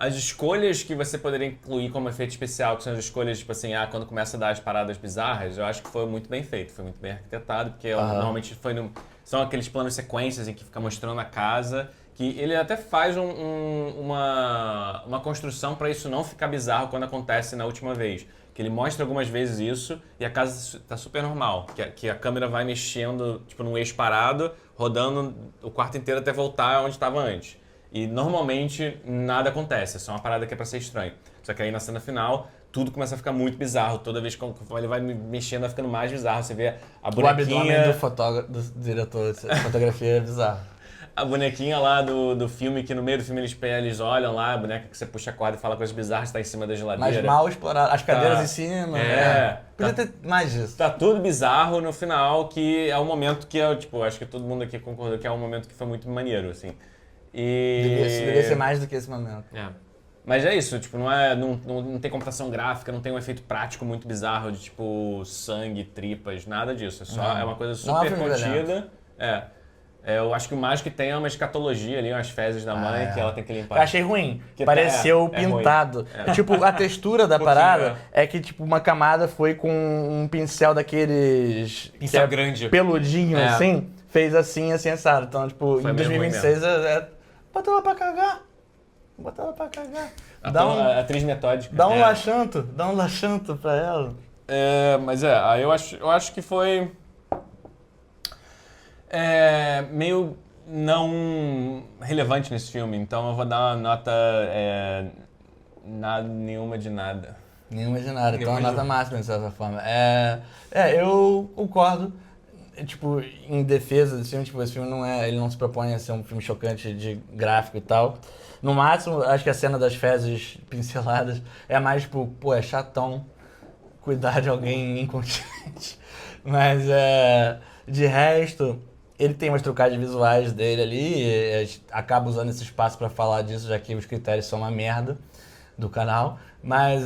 As escolhas que você poderia incluir como efeito especial, que são as escolhas, tipo assim, quando começa a dar as paradas bizarras, eu acho que foi muito bem feito, foi muito bem arquitetado, porque normalmente são aqueles planos sequências em que fica mostrando a casa, que ele até faz uma construção para isso não ficar bizarro quando acontece na última vez. Que ele mostra algumas vezes isso e a casa tá super normal, que a câmera vai mexendo, tipo, num eixo parado, rodando o quarto inteiro até voltar onde estava antes. E normalmente nada acontece, é só uma parada que é pra ser estranho. Só que aí na cena final, tudo começa a ficar muito bizarro. Toda vez que ele vai mexendo, vai ficando mais bizarro. Você vê a O abdômen bonequinha... do diretor de fotografia é bizarro. A bonequinha lá do filme, que no meio do filme eles olham lá, a boneca que você puxa a corda e fala coisas bizarras, tá em cima da geladeira. Mas mal explorado, as cadeiras Tá. em cima. Podia Tá. ter mais disso. Tá tudo bizarro no final, que é um momento que acho que todo mundo aqui concordou que é um momento que foi muito maneiro, assim. Deveria ser mais do que esse momento. Mas é isso, tipo, não tem computação gráfica, não tem um efeito prático muito bizarro de tipo sangue, tripas, nada disso. É uma coisa Não é um super filme contida. Eu acho que o mais que tem é uma escatologia ali, umas fezes da mãe que ela tem que limpar. Eu achei ruim. Que Pareceu é ruim. pintado. Tipo, a textura da pouquinho, parada é que tipo uma camada foi com um pincel daqueles... Pincel que é grande. Peludinho, assim. Fez assim, assado. Então, tipo, Foi em meio ruim 2026 bota ela pra cagar. Bota ela pra cagar. A atriz metódica. Dá um laxanto pra ela. Mas aí eu acho que foi meio não relevante nesse filme, então eu vou dar uma nota nenhuma de nada. Nenhuma de nada, então a nota máxima de certa forma. Eu concordo, tipo, em defesa desse filme, tipo, esse filme ele não se propõe a ser um filme chocante de gráfico e tal. No máximo, acho que a cena das fezes pinceladas é mais, tipo, pô, é chatão cuidar de alguém incontinente. Mas, de resto, ele tem umas trocadas visuais dele ali, acaba usando esse espaço pra falar disso, já que os critérios são uma merda do canal. Mas,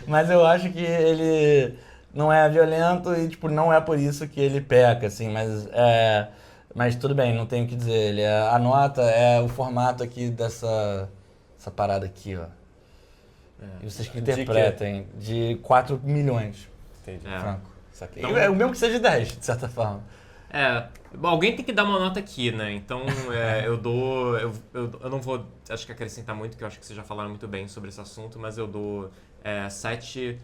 mas eu acho que ele não é violento e, tipo, não é por isso que ele peca, assim, mas tudo bem, não tenho o que dizer. A nota é o formato aqui dessa parada aqui, ó. E vocês que interpretem, de 4 milhões, Entendi. franco. Saquei. É o mesmo que seja de 10, de certa forma. Bom, alguém tem que dar uma nota aqui, né? Então eu dou. Eu não vou, acho que acrescentar muito, que eu acho que vocês já falaram muito bem sobre esse assunto, mas eu dou 7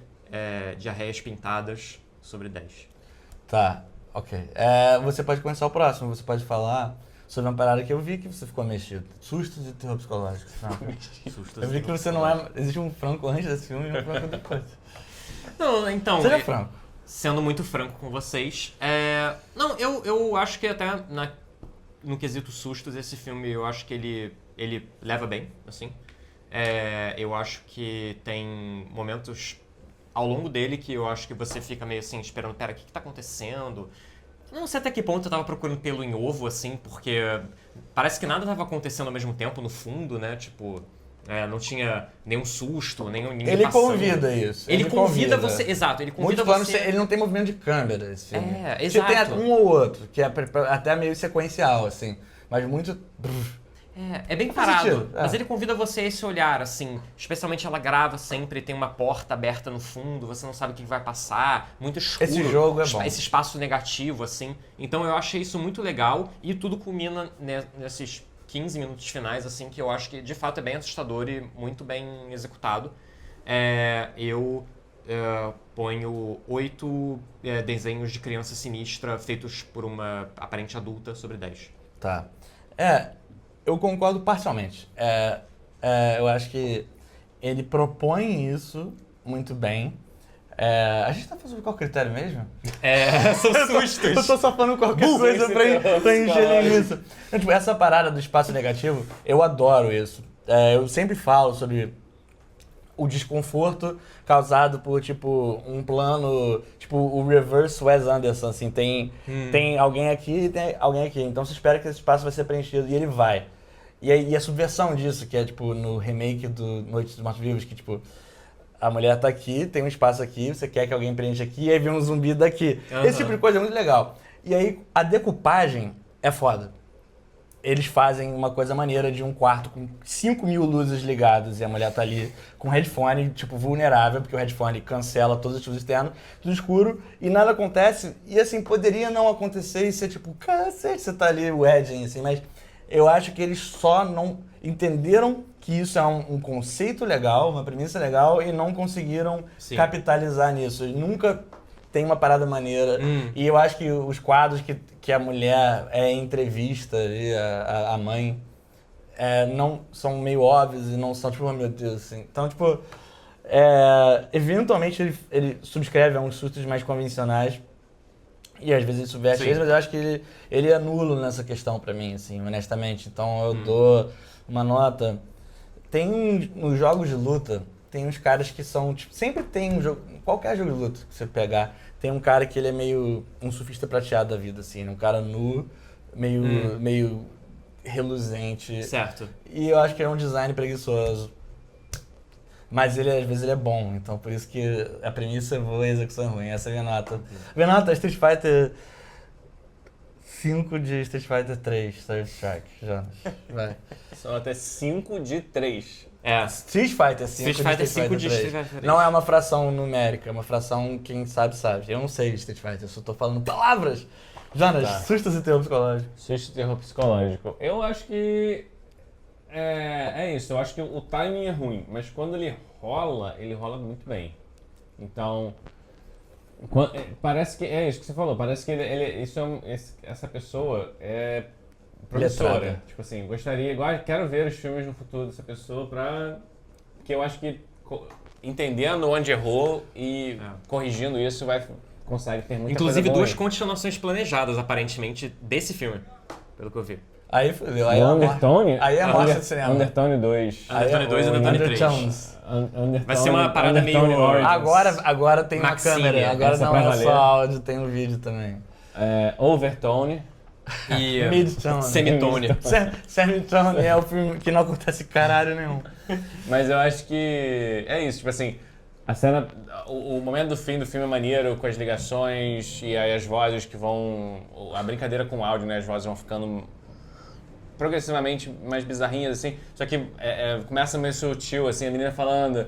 diarreias pintadas sobre 10. Tá, ok. Você pode começar o próximo, você pode falar sobre uma parada que eu vi que você ficou mexido. Sustos e terror psicológico. Sustos. Eu vi que você não é... Existe um Franco antes desse filme e um Franco depois. Não, então. Seja franco. Sendo muito franco com vocês, não, eu acho que até no quesito sustos, esse filme, eu acho que ele leva bem, assim. Eu acho que tem momentos ao longo dele que eu acho que você fica meio assim, esperando, pera, o que tá acontecendo? Não sei até que ponto eu tava procurando pelo em ovo, assim, porque parece que nada tava acontecendo ao mesmo tempo, no fundo, né, tipo... não tinha nenhum susto, ninguém Ele passando. convida isso. Ele convida você, exato, ele convida você... Ele não tem movimento de câmera, esse filme. Exato. Tem um ou outro, que é até meio sequencial, assim. Mas muito... É bem parado, sentido, mas ele convida você a esse olhar, assim, especialmente ela grava sempre, tem uma porta aberta no fundo, você não sabe o que vai passar, muito escuro. Esse jogo é bom. Esse espaço negativo, assim. Então eu achei isso muito legal e tudo culmina nesses 15 minutos finais, assim, que eu acho que de fato é bem assustador e muito bem executado. Eu ponho 8 desenhos de criança sinistra feitos por uma aparente adulta sobre 10. Tá. Eu concordo parcialmente. Eu acho que ele propõe isso muito bem. A gente tá falando sobre qual critério mesmo? São sustos. Eu tô só falando qualquer coisa pra encher linguiça. Então, tipo, essa parada do espaço negativo, eu adoro isso. Eu sempre falo sobre o desconforto causado por, tipo, um plano, tipo, o reverse Wes Anderson, assim, tem alguém aqui e tem alguém aqui. Então você espera que esse espaço vai ser preenchido e ele vai. E a subversão disso, que é, tipo, no remake do Noite dos Mortos-Vivos, que, tipo, a mulher tá aqui, tem um espaço aqui, você quer que alguém preencha aqui, e aí vem um zumbi daqui. Uhum. Esse tipo de coisa é muito legal. E aí, a decupagem é foda. Eles fazem uma coisa maneira de um quarto com 5.000 luzes ligadas e a mulher tá ali com headphone, tipo, vulnerável, porque o headphone cancela todos os luzes externos, tudo escuro, e nada acontece. E, assim, poderia não acontecer e ser, tipo, cacete, você tá ali, o Edging, assim, mas eu acho que eles só não entenderam que isso é um conceito legal, uma premissa legal, e não conseguiram capitalizar nisso. Nunca tem uma parada maneira. E eu acho que os quadros que a mulher é entrevista, ali, a mãe, não são meio óbvios e não são, tipo, oh, meu Deus, assim. Então, tipo, eventualmente ele subscreve a uns sustos mais convencionais e às vezes ele subverte eles, mas eu acho que ele é nulo nessa questão pra mim, assim, honestamente. Então eu dou uma nota. Tem nos jogos de luta, tem uns caras que são, tipo, sempre tem um jogo, qualquer jogo de luta que você pegar, tem um cara que ele é meio um surfista prateado da vida, assim, um cara nu, meio reluzente. Certo. E eu acho que é um design preguiçoso. Mas às vezes ele é bom, então por isso que a premissa é boa e a execução é ruim. Essa é a minha nota. Minha nota é Street Fighter 5 de Street Fighter 3, Third Strike, Jonas. Vai. Só até 5 de 3. Street Fighter 5 Street Fighter 5 de de Street Street Fighter 3. Fighter 3. Não é uma fração numérica, é uma fração quem sabe sabe. Eu não sei de Street Fighter, eu só tô falando palavras. Jonas, sustos e terror psicológico. Susto e terror psicológico. Eu acho que é isso. Eu acho que o timing é ruim, mas quando ele rola muito bem. Então, parece que é isso que você falou. Parece que essa pessoa é promissora. Letrada. Tipo assim, quero ver os filmes no futuro dessa pessoa porque eu acho que entendendo onde errou e corrigindo isso consegue ter muita Inclusive coisa boa 2 aí. continuações planejadas, aparentemente, desse filme, pelo que eu vi. Aí fodeu, aí Undertone? Aí é a morte do cinema. Undertone 2. Undertone 2 e Undertone 3. Undertones. Vai ser uma parada meio... Agora tem uma Maxine, câmera, agora essa não pra é valer. só áudio, tem um vídeo também. Overtone. E Midtone. Semitone. Semitone é o filme que não acontece caralho nenhum. Mas eu acho que é isso, tipo assim, a cena, o momento do fim do filme é maneiro, com as ligações e aí as vozes que vão, a brincadeira com o áudio, né, as vozes vão ficando progressivamente mais bizarrinhas, assim, só que começa meio sutil, assim, a menina falando,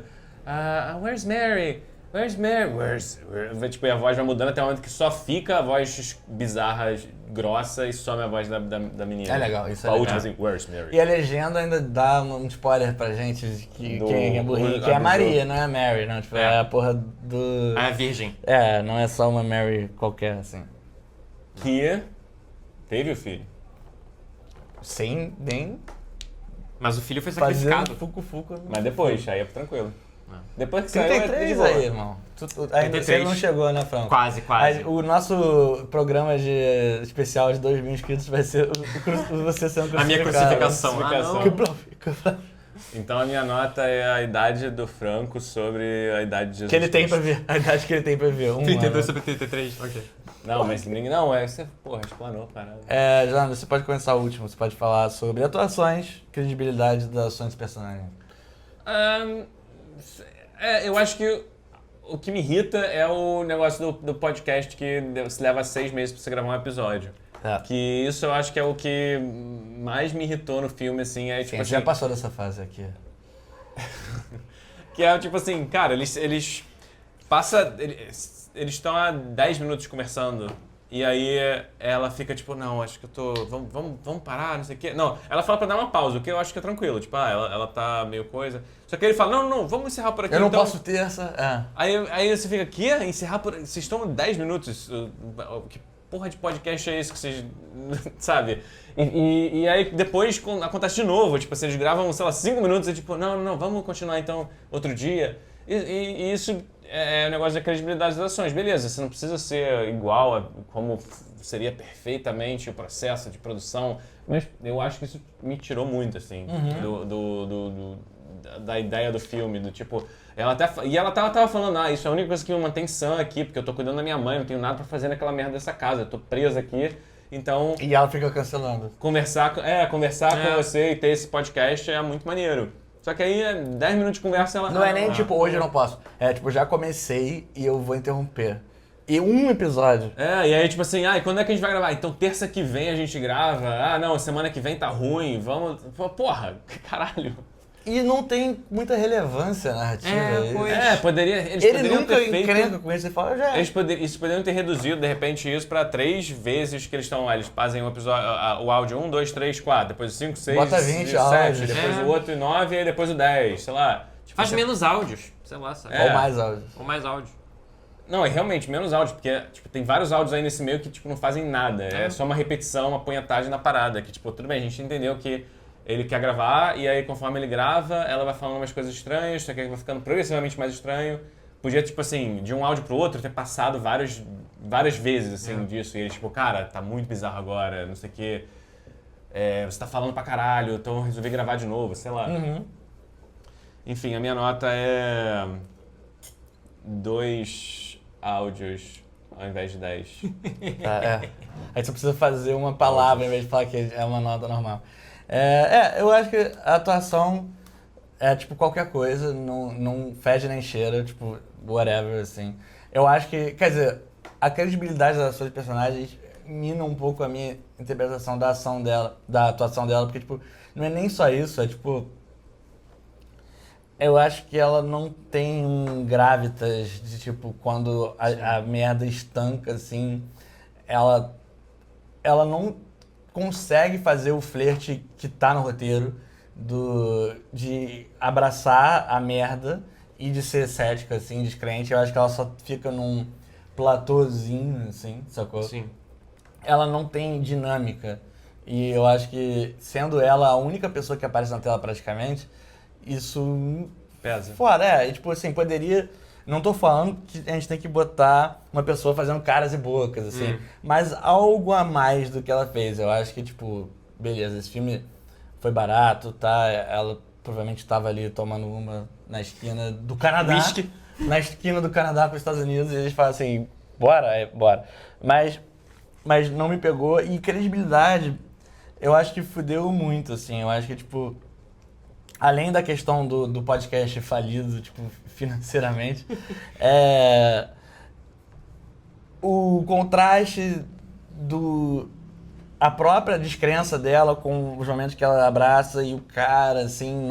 Where's Mary? Where's Mary? Tipo, e a voz vai mudando até o momento que só fica a voz bizarra, grossa e some a voz da menina. É legal, isso é a legal. última assim, Where's Mary? E a legenda ainda dá um spoiler pra gente de que Do- quem é burrinho, que é a Maria, não é a Mary, não. Tipo, é a porra do... A virgem. É, não é só uma Mary qualquer, assim. Que teve o filho. Sem nem Mas o filho foi fazer sacrificado. fuco-fuco. Mas depois, aí é tranquilo. É. Depois que saiu, é de 33 boa. aí, irmão. Ainda você 33. não chegou, né, Franco? Quase. O nosso programa especial de 2.000 inscritos vai ser você sendo A minha crucificação. crucificação. Que bluff. Então a minha nota é a idade do Franco sobre a idade de Jesus Que ele tem Cristo. pra ver. A idade que ele tem pra ver. 32 ano. sobre 33, ok. Não, mas ninguém... Não, você... Porra, explanou, parada. Jonathan, você pode começar o último. Você pode falar sobre atuações, credibilidade das ações dos personagens. Eu acho que o que me irrita é o negócio do podcast que se leva 6 meses pra você gravar um episódio. É. Que isso eu acho que é o que mais me irritou no filme, assim, é Sim, tipo a gente assim... já passou dessa fase aqui. Que é tipo assim, cara, eles passa... Eles estão há 10 minutos conversando e aí ela fica tipo, não, acho que eu tô... Vamos parar, não sei o quê. Não, ela fala pra dar uma pausa, o que eu acho que é tranquilo. Tipo, ela tá meio coisa... Só que ele fala, não, vamos encerrar por aqui, Eu não então... posso ter essa... Aí você fica, quê? Encerrar por... Vocês estão 10 minutos? Que porra de podcast é esse que vocês... Sabe? E aí depois acontece de novo. Tipo, vocês gravam, sei lá, 5 minutos e tipo, não, vamos continuar então outro dia. E isso é o negócio da credibilidade das ações. Beleza, você não precisa ser igual a como seria perfeitamente o processo de produção. Mas eu acho que isso me tirou muito, assim, da ideia do filme, do tipo... Ela tava falando, isso é a única coisa que me mantém sã aqui, porque eu tô cuidando da minha mãe, não tenho nada pra fazer naquela merda dessa casa, eu tô presa aqui, então... E ela fica cancelando. Conversar com você e ter esse podcast é muito maneiro. Só que aí, 10 minutos de conversa, ela... Não é nem tipo, hoje eu não posso. É tipo, já comecei e eu vou interromper. E um episódio. E aí tipo assim, e quando é que a gente vai gravar? Então terça que vem a gente grava, não, semana que vem tá ruim, vamos... Porra, caralho. E não tem muita relevância narrativa. Eles Ele nunca encrenca com isso e fala, já. Eles poderiam ter reduzido, de repente, isso pra 3 vezes que eles estão. Eles fazem o episódio, o áudio 1, 2, 3, 4, depois o 5, 6, Bota 20 7, áudios. depois o outro 9 e aí depois o 10, sei lá. Tipo, Faz menos áudios, sei lá, sabe? Ou mais áudio. Ou mais áudios. Não, é realmente menos áudios, porque tipo, tem vários áudios aí nesse meio que tipo, não fazem nada. É só uma repetição, uma punhetagem na parada. Que tipo, tudo bem, a gente entendeu que ele quer gravar e aí conforme ele grava, ela vai falando umas coisas estranhas, só que vai ficando progressivamente mais estranho. Podia, tipo assim, de um áudio pro outro ter passado várias vezes, assim, disso. E ele, tipo, cara, tá muito bizarro agora, não sei o quê. Você tá falando pra caralho, então eu resolvi gravar de novo, sei lá. Enfim, a minha nota é 2 áudios ao invés de 10. Aí você precisa fazer uma palavra em vez de falar que é uma nota normal. Eu acho que a atuação é tipo qualquer coisa, não fede nem cheira, tipo, whatever, assim. Eu acho que, quer dizer, a credibilidade das ações de personagens mina um pouco a minha interpretação da ação dela, da atuação dela, porque, tipo, não é nem só isso, é tipo... Eu acho que ela não tem um gravitas de, tipo, quando a merda estanca, assim, ela não consegue fazer o flerte que tá no roteiro de abraçar a merda e de ser cética, assim, descrente. Eu acho que ela só fica num platôzinho, assim, sacou? Sim. Ela não tem dinâmica. E eu acho que, sendo ela a única pessoa que aparece na tela praticamente, isso... Pesa. Fora, e tipo assim, poderia... Não tô falando que a gente tem que botar uma pessoa fazendo caras e bocas, assim. Mas algo a mais do que ela fez. Eu acho que, tipo, beleza, esse filme foi barato, tá? Ela provavelmente estava ali tomando uma na esquina do Canadá. Whisky. Na esquina do Canadá com os Estados Unidos. E eles falam assim, bora. Mas não me pegou. E credibilidade, eu acho que fudeu muito, assim. Eu acho que, tipo... Além da questão do podcast falido, tipo, financeiramente, o contraste a própria descrença dela com os momentos que ela abraça e o cara, assim,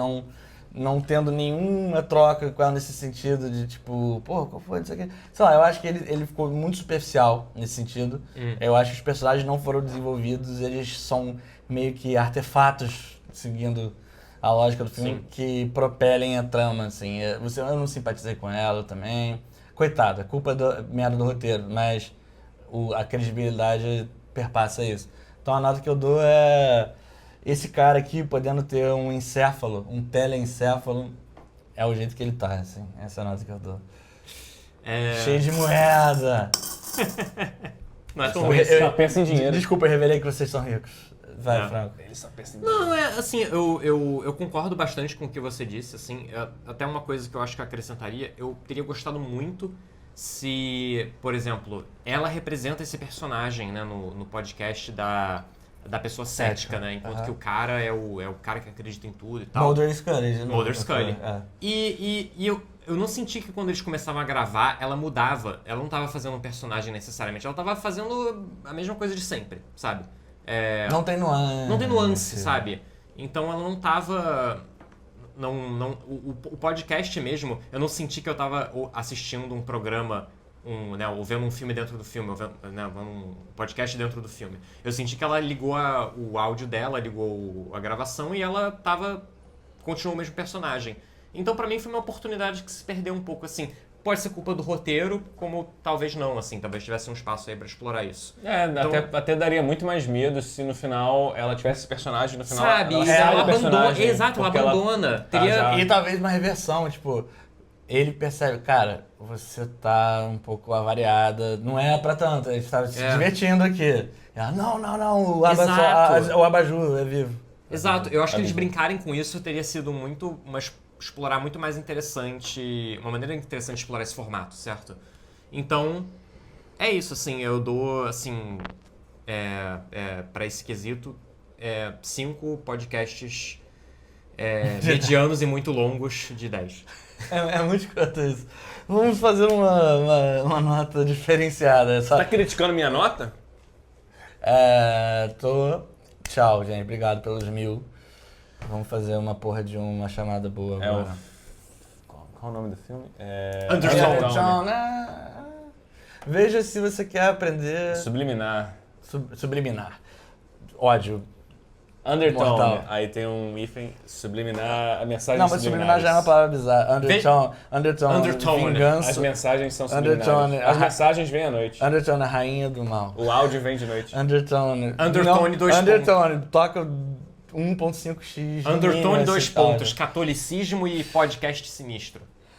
não tendo nenhuma troca com ela nesse sentido de tipo, pô, qual foi isso aqui? Sei lá, eu acho que ele ficou muito superficial nesse sentido. Eu acho que os personagens não foram desenvolvidos, eles são meio que artefatos, seguindo a lógica do filme, Sim. que propelem a trama, assim. Eu não simpatizei com ela também. Coitada, culpa da merda do roteiro, mas a credibilidade perpassa isso. Então a nota que eu dou é esse cara aqui podendo ter um encéfalo, um telencéfalo, é o jeito que ele tá, assim. Essa é a nota que eu dou. Cheio de moeda! Não é tão Eu- ruim assim. eu- Só pensa em dinheiro. Desculpa, eu revelei que vocês são ricos. Vai, É. Franco. Ele só pensa em dinheiro. Não, assim, eu concordo bastante com o que você disse, assim, até uma coisa que eu acho que eu acrescentaria, eu teria gostado muito se, por exemplo, ela representa esse personagem, né, no podcast da pessoa cética, né, enquanto Aham. que o cara é o cara que acredita em tudo e tal. Mulder e Scully. de novo. Mulder e Scully. É. E eu não senti que quando eles começavam a gravar, ela mudava. Ela não tava fazendo um personagem necessariamente, ela tava fazendo a mesma coisa de sempre, sabe? Não tem nuance. Não tem nuance, sabe? Então ela não tava. O podcast mesmo, eu não senti que eu tava assistindo um programa, ou vendo um filme dentro do filme, ou vendo um podcast dentro do filme. Eu senti que ela ligou o áudio dela, ligou a gravação e ela continuou o mesmo personagem. Então pra mim foi uma oportunidade que se perdeu um pouco, assim. Pode ser culpa do roteiro, como talvez não, assim. Talvez tivesse um espaço aí pra explorar isso. Então- Até daria muito mais medo se no final ela tivesse esse personagem, no final Sabe? ela E sai ela do abandona. personagem, Exato, ela porque abandona. tá Teria. já- E talvez uma reversão, tipo, ele percebe, cara, você tá um pouco avariada, não é pra tanto, a gente tá se divertindo aqui. Ela, não, Exato. o abajur é vivo. Exato, eu acho que eles Sabe? brincarem com isso teria sido explorar muito mais interessante, uma maneira interessante de explorar esse formato, certo? Então, é isso, assim, eu dou, assim, pra esse quesito, 5 podcasts medianos e muito longos de 10. É muito escroto isso. Vamos fazer uma nota diferenciada. Tá criticando minha nota? Tchau, gente. Obrigado pelos 1000. Vamos fazer uma porra de uma chamada boa É o... agora. Qual o nome do filme? Undertone. Veja se você quer aprender Subliminar. subliminar. Ódio. Undertone. Mortal. Aí tem um hífen, subliminar, a mensagem Não, mas subliminar já é uma palavra bizarra. Undertone, As vingança. mensagens são subliminares. Undertone. As mensagens vêm à noite. Undertone, a rainha do mal. O áudio vem de noite. Undertone. Undertone, Não, 2 Undertone, toca 1.5x. Undertone, mínimo, 2 aceitável. pontos, catolicismo e podcast sinistro.